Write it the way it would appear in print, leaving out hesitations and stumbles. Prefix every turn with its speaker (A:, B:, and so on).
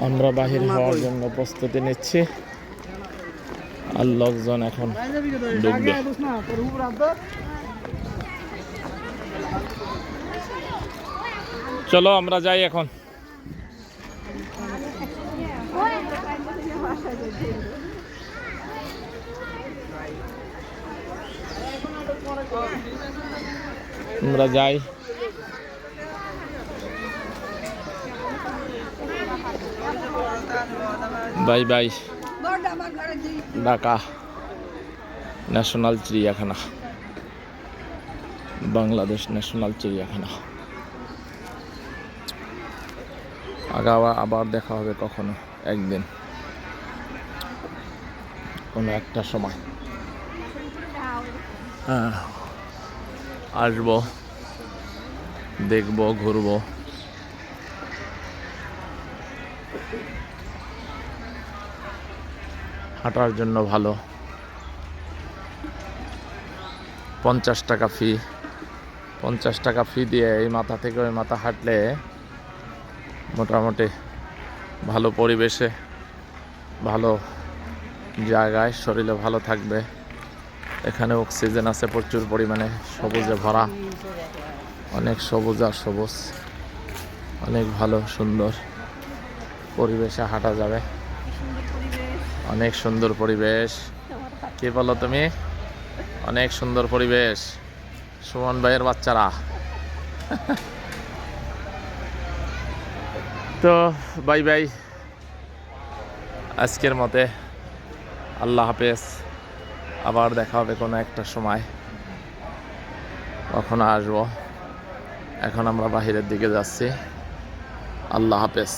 A: আমরা বাহির হওয়ার জন্য প্রস্তুতি নিচ্ছি, আর লোকজন এখন ঢুকবে। চলো আমরা যাই এখন। আমরা যাই। Bye bye. ঢাকা ন্যাশনাল চিড়িয়াখানা, বাংলাদেশ ন্যাশনাল চিড়িয়াখানা। আবার দেখা হবে কখনো একদিন, কোনো একটা সময়। হ্যাঁ, আসবো, দেখবো, ঘুরবো। হাঁটার জন্য ভালো। 50 টাকা ফি। 50 টাকা ফি দিয়ে এই মাথা থেকে ওই মাথা হাঁটলে মোটামুটি ভালো পরিবেশে, ভালো জায়গায় শরীরে ভালো থাকবে। এখানে অক্সিজেন আছে প্রচুর পরিমাণে, সবুজে ভরা, অনেক সবুজ আর সবুজ, অনেক ভালো সুন্দর পরিবেশে হাঁটা যাবে। অনেক সুন্দর পরিবেশ। কি বলো তুমি? অনেক সুন্দর পরিবেশ। সুমন ভাইয়ের বাচ্চারা। তো বাই বাই, আজকের মতে আল্লাহ হাফেজ। আবার দেখা হবে কোনো একটা সময়, কখনো আসবো। এখন আমরা বাহিরের দিকে যাচ্ছি। আল্লাহ হাফেজ।